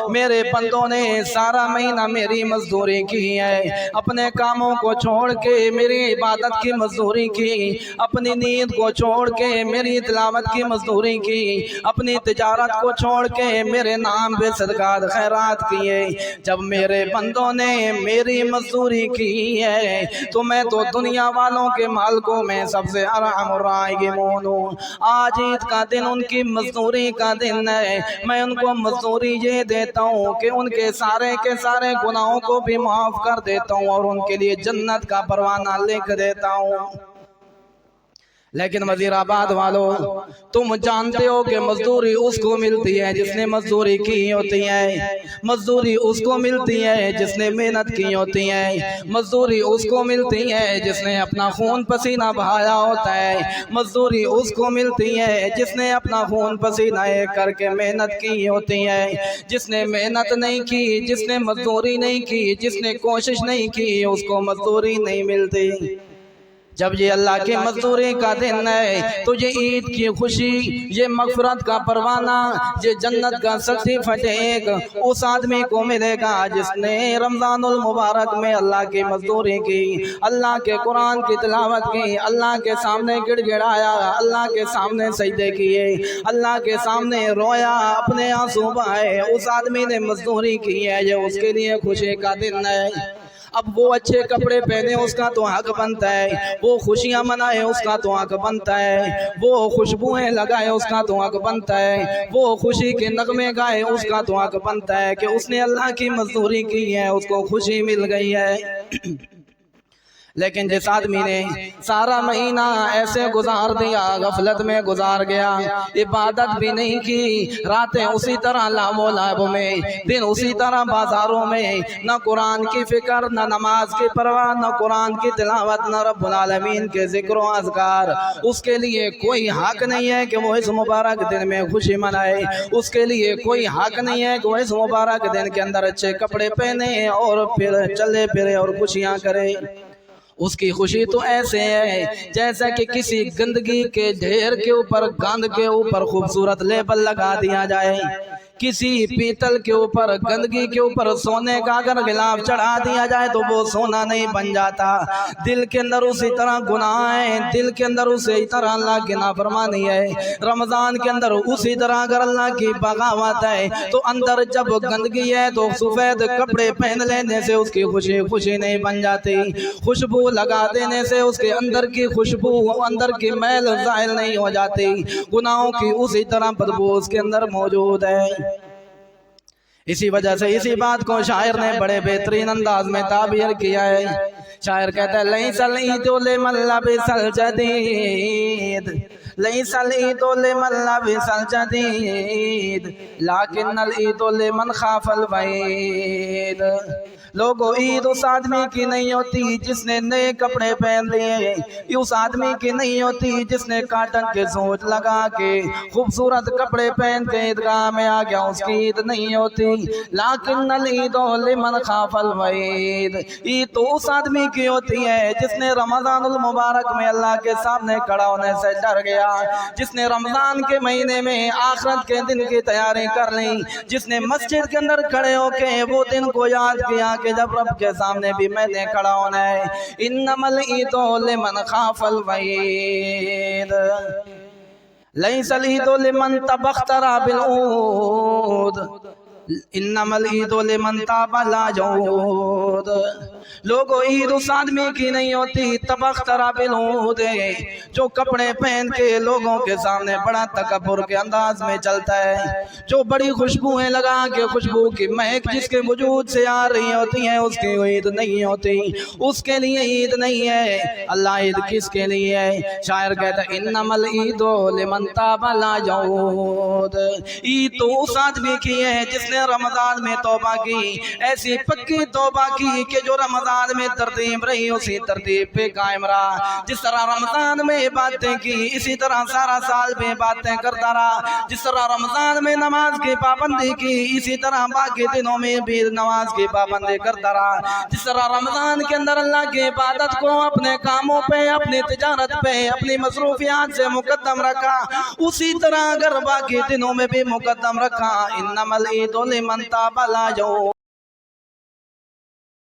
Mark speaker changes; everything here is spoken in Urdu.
Speaker 1: میرے بندوں نے سارا مہینہ میری مزدوری کی ہے، اپنے کاموں کو چھوڑ کے میری عبادت کی مزدوری کی، اپنی نیند کو چھوڑ کے میری تلاوت کی مزدوری کی، اپنی تجارت کو چھوڑ کے میرے نام پہ صدقات خیرات کیے۔ جب میرے بندوں نے میری مزدوری کی ہے تو میں تو دنیا والوں کے مالکوں میں سب سے ارحم الراحمین ہوں۔ آج عید کا دن ان کی مزدوری کا دن ہے، میں ان کو مزدوری یہ دیتا ہوں کہ ان کے سارے گناہوں کو بھی معاف کر دیتا ہوں اور ان کے لیے جنت کا پروانہ لکھ دیتا ہوں۔ لیکن وزیر آباد والوں، تم جانتے ہو کہ مزدوری اس کو ملتی ہے جس نے مزدوری کی ہوتی ہے، مزدوری اس کو ملتی ہے جس نے محنت کی ہوتی ہے، مزدوری اس کو ملتی ہے جس نے اپنا خون پسینہ بہایا ہوتا ہے، مزدوری اس کو ملتی ہے جس نے اپنا خون پسینہ ایک کر کے محنت کی ہوتی ہے۔ جس نے محنت نہیں کی، جس نے مزدوری نہیں کی، جس نے کوشش نہیں کی، اس کو مزدوری نہیں ملتی۔ جب یہ اللہ کی مزدوری کا دن ہے تو یہ عید کی خوشی، یہ مغفرت کا پروانہ، یہ جنت کا سرٹیفکیٹ اس آدمی کو ملے گا جس نے رمضان المبارک میں اللہ کی مزدوری کی، اللہ کے قرآن کی تلاوت کی، اللہ کے سامنے گڑ گڑایا، اللہ کے سامنے سجدے کیے، اللہ کے سامنے رویا، اپنے آنسو بہائے۔ اس آدمی نے مزدوری کی ہے، یہ اس کے لیے خوشی کا دن ہے۔ اب وہ اچھے کپڑے پہنے اس کا تو حق بنتا ہے، وہ خوشیاں منائے اس کا تو حق بنتا ہے، وہ خوشبوئیں لگائے اس کا تو حق بنتا ہے، وہ خوشی کے نغمے گائے اس کا تو حق بنتا ہے کہ اس نے اللہ کی مزدوری کی ہے، اس کو خوشی مل گئی ہے۔ لیکن جس آدمی نے سارا مہینہ ایسے گزار دیا، غفلت میں گزار گیا، عبادت بھی نہیں کی، راتیں اسی طرح لعب و لعب میں، دن اسی طرح بازاروں میں، نہ قرآن کی فکر، نہ نماز کی پرواہ، نہ قرآن کی تلاوت، نہ رب العالمین کے ذکر و اذکار، اس کے لیے کوئی حق نہیں ہے کہ وہ اس مبارک دن میں خوشی منائے، اس کے لیے کوئی حق نہیں ہے کہ وہ اس مبارک دن کے اندر اچھے کپڑے پہنے اور پھر چلے پھرے اور خوشیاں کرے۔ اس کی خوشی تو ایسے ہے جیسا کہ کسی گندگی کے ڈھیر کے اوپر، گند کے اوپر خوبصورت لیبل لگا دیا جائے، کسی پیتل کے اوپر، گندگی کے اوپر سونے کا اگر غلاف چڑھا دیا جائے تو وہ سونا نہیں بن جاتا۔ دل کے اندر اسی طرح گناہ ہے، دل کے اندر اسی طرح اللہ کی نافرمانی ہے، رمضان کے اندر اسی طرح اگر اللہ کی بغاوت ہے تو اندر جب گندگی ہے تو سفید کپڑے پہن لینے سے اس کی خوشی نہیں بن جاتی، خوشبو لگا دینے سے اس کے اندر کی خوشبو، اندر کی میل ظاہر نہیں ہو جاتی، گناہوں کی اسی طرح بدبو اس کے اندر موجود ہے۔ اسی وجہ سے اسی بات کو شاعر نے بڑے بہترین انداز میں تعبیر کیا ہے۔ شاعر کہتا ہے لیس العید لمن لبس الجدید، لیس العید لمن لبس الجدید لیکن العید لمن خاف الوعید۔ لوگو عید اس آدمی کی نہیں ہوتی جس نے نئے کپڑے پہن لیے، اس آدمی کی نہیں ہوتی جس نے کاٹن کے سوٹ لگا کے خوبصورت کپڑے پہن کے عیدگاہ میں آ گیا، اس کی عید نہیں ہوتی۔ لیکن العید لمن خاف الوعید، عید تو اس آدمی کی ہوتی ہے جس نے رمضان المبارک میں اللہ کے سامنے کھڑا ہونے سے ڈر گیا، جس نے رمضان کے مہینے میں آخرت کے دن کی تیاری کر لی، جس نے مسجد کے اندر کھڑے ہو کے وہ دن کو یاد کیا کہ جب رب کے سامنے بھی میں نے کھڑا ہونا ہے۔ انما العید لمن خاف الوعید، لیس العید لمن تبختر بالعود، انما العید لمن تاب لا جود۔ لوگو عید اس آدمی کی نہیں ہوتی تبختر بالعود، جو کپڑے پہن کے لوگوں کے سامنے بڑا تکبر کے انداز میں چلتا ہے، جو بڑی خوشبوئیں لگا کے خوشبو کی مہک جس کے وجود سے آ رہی ہوتی ہیں، اس کی عید نہیں ہوتی، اس کے لیے عید نہیں ہے۔ اللہ عید کس کے لیے ہے؟ شاعر کہتا ہے انما العید لمن تاب لا جود، عید تو اس آدمی کی ہے جس نے رمضان میں توبہ کی، ایسی پکی توبہ کی کہ جو رمضان میں ترتیب رہی اسی ترتیب پہ قائم رہا، جس طرح رمضان میں باتیں کی اسی طرح سارا سال میں باتیں کرتا رہا، جس طرح رمضان میں نماز کی پابندی کی اسی طرح باقی دنوں میں بھی نماز کی پابندی کرتا رہا، جس طرح رمضان کے اندر اللہ کی عبادت کو اپنے کاموں پہ، اپنی تجارت پہ، اپنی مصروفیات سے مقدم رکھا، اسی طرح اگر باقی دنوں میں بھی مقدم رکھا۔ انما العید لمن تاب لا